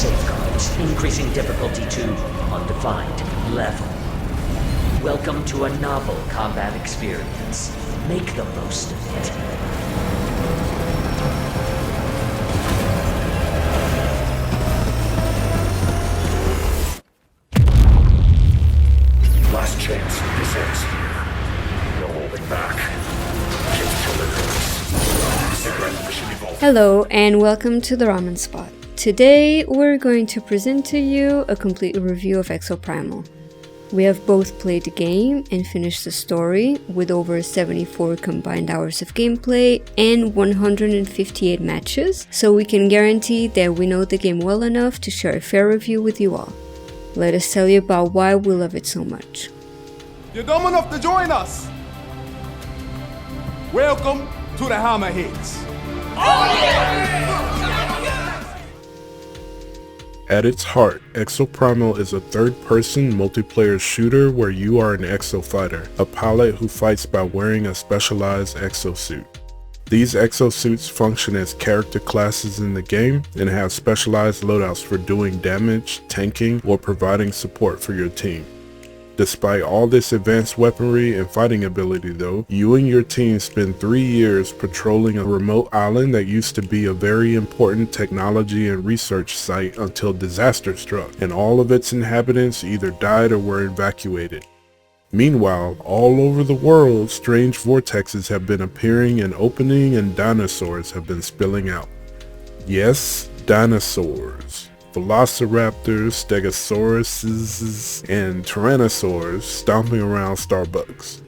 safeguards, increasing difficulty to undefined level. Welcome to a novel combat experience. Make the most of it. Last chance. This ends here. No holding back. Hello and welcome to the Ramen Spot. Today we're going to present to you a complete review of EXOPRIMAL. We have both played the game and finished the story with over 74 combined hours of gameplay and 158 matches, so we can guarantee that we know the game well enough to share a fair review with you all. Let us tell you about why we love it so much. You're dumb enough to join us! Welcome to the Hammerheads! At its heart, EXOPRIMAL is a third-person multiplayer shooter where you are an exofighter, a pilot who fights by wearing a specialized exosuit. These exosuits function as character classes in the game and have specialized loadouts for doing damage, tanking, or providing support for your team. Despite all this advanced weaponry and fighting ability though, you and your team spend 3 years patrolling a remote island that used to be a very important technology and research site until disaster struck, and all of its inhabitants either died or were evacuated. Meanwhile, all over the world, strange vortexes have been appearing and opening, and dinosaurs have been spilling out. Yes, dinosaurs. Velociraptors, Stegosauruses, and Tyrannosaurs stomping around Starbucks.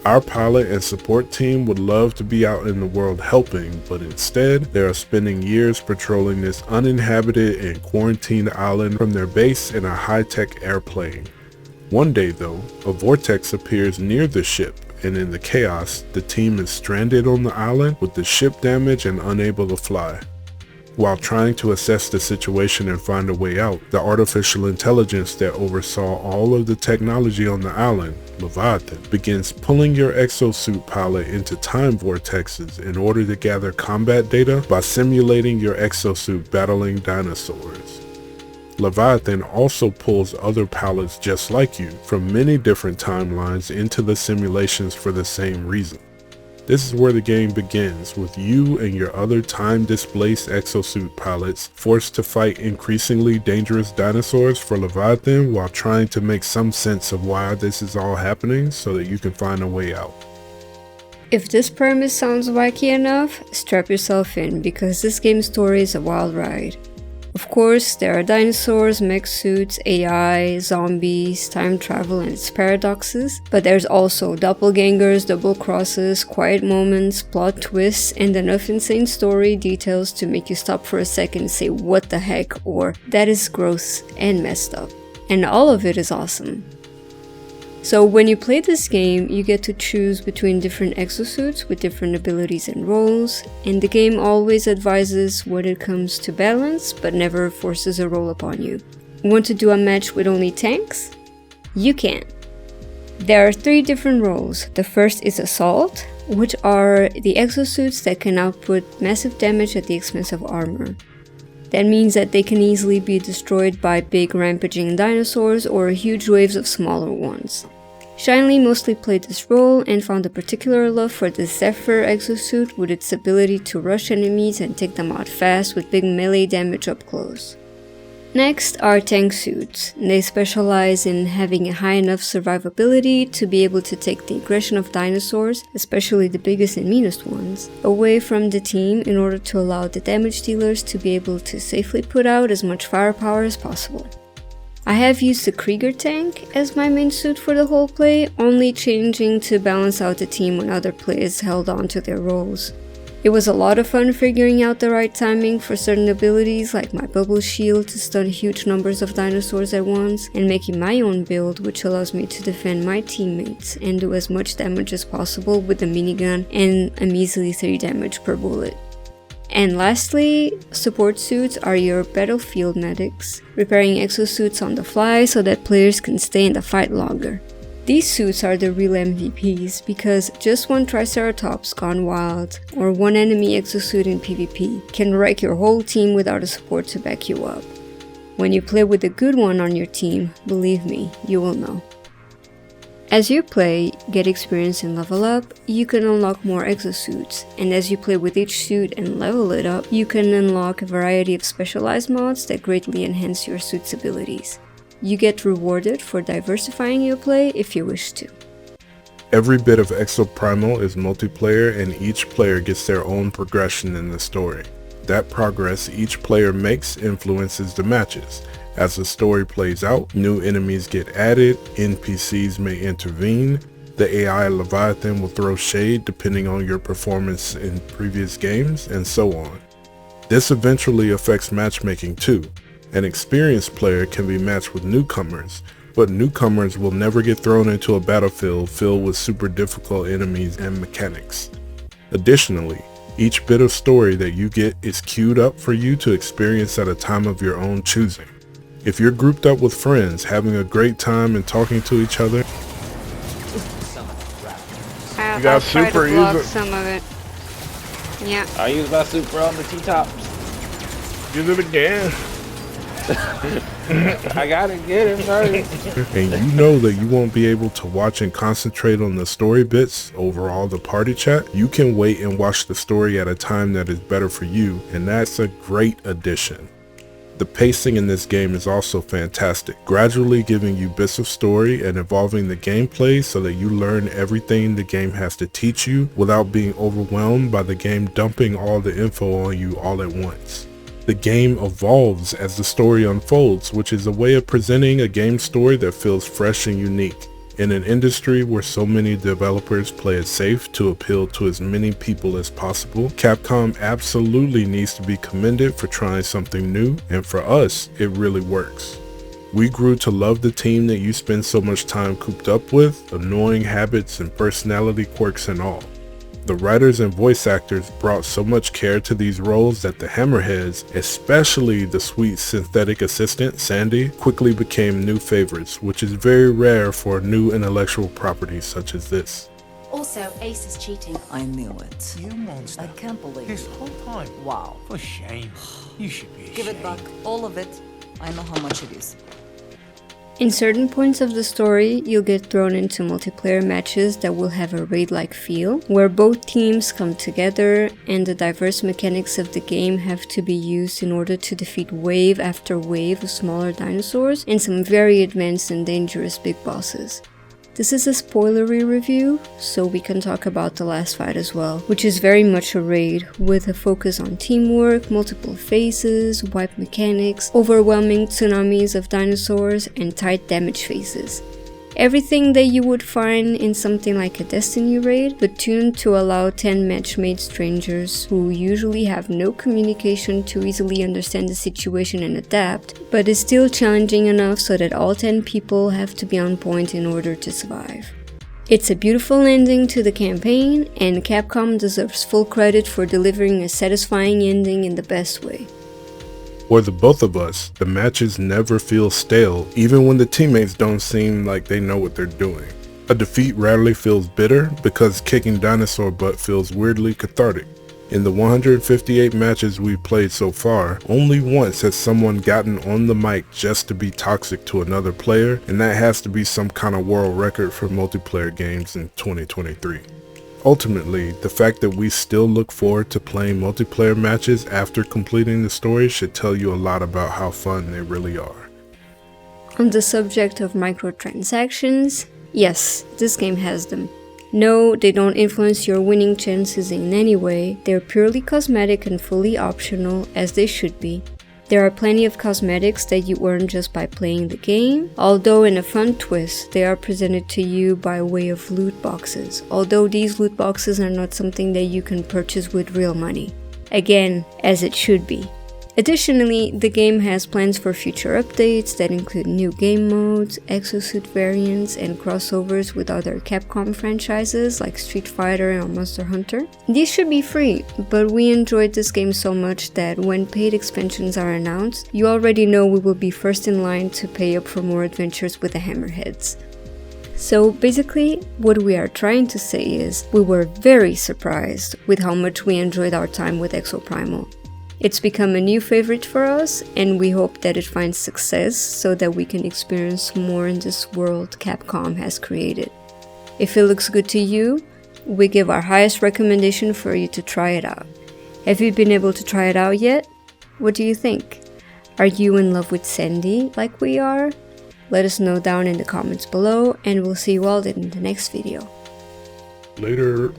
Our pilot and support team would love to be out in the world helping, but instead they are spending years patrolling this uninhabited and quarantined island from their base in a high-tech airplane. One day though, a vortex appears near the ship, and in the chaos, the team is stranded on the island with the ship damaged and unable to fly. While trying to assess the situation and find a way out, the artificial intelligence that oversaw all of the technology on the island, Leviathan, begins pulling your exosuit pilot into time vortexes in order to gather combat data by simulating your exosuit battling dinosaurs. Leviathan also pulls other pilots just like you from many different timelines into the simulations for the same reason. This is where the game begins, with you and your other time-displaced exosuit pilots forced to fight increasingly dangerous dinosaurs for Leviathan while trying to make some sense of why this is all happening so that you can find a way out. If this premise sounds wacky enough, strap yourself in because this game's story is a wild ride. Of course, there are dinosaurs, mech suits, AI, zombies, time travel and its paradoxes, but there's also doppelgangers, double crosses, quiet moments, plot twists, and enough insane story details to make you stop for a second and say what the heck, or that is gross and messed up. And all of it is awesome. So when you play this game, you get to choose between different exosuits with different abilities and roles, and the game always advises when it comes to balance, but never forces a role upon you. Want to do a match with only tanks? You can. There are 3 different roles. The first is Assault, which are the exosuits that can output massive damage at the expense of armor. That means that they can easily be destroyed by big rampaging dinosaurs or huge waves of smaller ones. Shinley mostly played this role and found a particular love for the Zephyr exosuit with its ability to rush enemies and take them out fast with big melee damage up close. Next are tank suits. They specialize in having a high enough survivability to be able to take the aggression of dinosaurs, especially the biggest and meanest ones, away from the team in order to allow the damage dealers to be able to safely put out as much firepower as possible. I have used the Krieger tank as my main suit for the whole play, only changing to balance out the team when other players held on to their roles. It was a lot of fun figuring out the right timing for certain abilities like my bubble shield to stun huge numbers of dinosaurs at once, and making my own build which allows me to defend my teammates and do as much damage as possible with the minigun and a measly 3 damage per bullet. And lastly, support suits are your battlefield medics, repairing exosuits on the fly so that players can stay in the fight longer. These suits are the real MVPs because just one Triceratops gone wild or one enemy exosuit in PvP can wreck your whole team without a support to back you up. When you play with a good one on your team, believe me, you will know. As you play, get experience and level up, you can unlock more exosuits, and as you play with each suit and level it up, you can unlock a variety of specialized mods that greatly enhance your suit's abilities. You get rewarded for diversifying your play if you wish to. Every bit of EXOPRIMAL is multiplayer and each player gets their own progression in the story. That progress each player makes influences the matches. As the story plays out, new enemies get added, NPCs may intervene, the AI Leviathan will throw shade depending on your performance in previous games, and so on. This eventually affects matchmaking too. An experienced player can be matched with newcomers, but newcomers will never get thrown into a battlefield filled with super difficult enemies and mechanics. Additionally, each bit of story that you get is queued up for you to experience at a time of your own choosing. If you're grouped up with friends, having a great time and talking to each other, I'll got try super, to block use it. some of it. Yeah. I use my super on the T-tops. use it again. I gotta get it first. And you know that you won't be able to watch and concentrate on the story bits over all the party chat. You can wait and watch the story at a time that is better for you, and that's a great addition. The pacing in this game is also fantastic, gradually giving you bits of story and evolving the gameplay so that you learn everything the game has to teach you without being overwhelmed by the game dumping all the info on you all at once. The game evolves as the story unfolds, which is a way of presenting a game story that feels fresh and unique. In an industry where so many developers play it safe to appeal to as many people as possible, Capcom absolutely needs to be commended for trying something new, and for us, it really works. We grew to love the team that you spend so much time cooped up with, annoying habits and personality quirks and all. The writers and voice actors brought so much care to these roles that the Hammerheads, especially the sweet synthetic assistant Sandy, quickly became new favorites, which is very rare for a new intellectual property such as this. Also, Ace is cheating. I knew it. You monster. I can't believe This it. whole time. Wow. For shame. You should be ashamed. Give it back. All of it. I know how much it is. In certain points of the story, you'll get thrown into multiplayer matches that will have a raid-like feel, where both teams come together and the diverse mechanics of the game have to be used in order to defeat wave after wave of smaller dinosaurs and some very advanced and dangerous big bosses. This is a spoilery review, so we can talk about the last fight as well, which is very much a raid, with a focus on teamwork, multiple phases, wipe mechanics, overwhelming tsunamis of dinosaurs, and tight damage phases. Everything that you would find in something like a Destiny raid, but tuned to allow 10 match-made strangers who usually have no communication to easily understand the situation and adapt, but is still challenging enough so that all 10 people have to be on point in order to survive. It's a beautiful ending to the campaign, and Capcom deserves full credit for delivering a satisfying ending in the best way. For the both of us, the matches never feel stale, even when the teammates don't seem like they know what they're doing. A defeat rarely feels bitter because kicking dinosaur butt feels weirdly cathartic. In the 158 matches we've played so far, only once has someone gotten on the mic just to be toxic to another player, and that has to be some kind of world record for multiplayer games in 2023. Ultimately, the fact that we still look forward to playing multiplayer matches after completing the story should tell you a lot about how fun they really are. On the subject of microtransactions, yes, this game has them. No, they don't influence your winning chances in any way, they're purely cosmetic and fully optional, as they should be. There are plenty of cosmetics that you earn just by playing the game, although in a fun twist, they are presented to you by way of loot boxes, although these loot boxes are not something that you can purchase with real money. Again, as it should be. Additionally, the game has plans for future updates that include new game modes, exosuit variants, and crossovers with other Capcom franchises like Street Fighter or Monster Hunter. These should be free, but we enjoyed this game so much that when paid expansions are announced, you already know we will be first in line to pay up for more adventures with the Hammerheads. So basically, what we are trying to say is, we were very surprised with how much we enjoyed our time with EXOPRIMAL. It's become a new favorite for us, and we hope that it finds success so that we can experience more in this world Capcom has created. If it looks good to you, we give our highest recommendation for you to try it out. Have you been able to try it out yet? What do you think? Are you in love with Sandy like we are? Let us know down in the comments below, and we'll see you all in the next video. Later.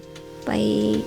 Bye.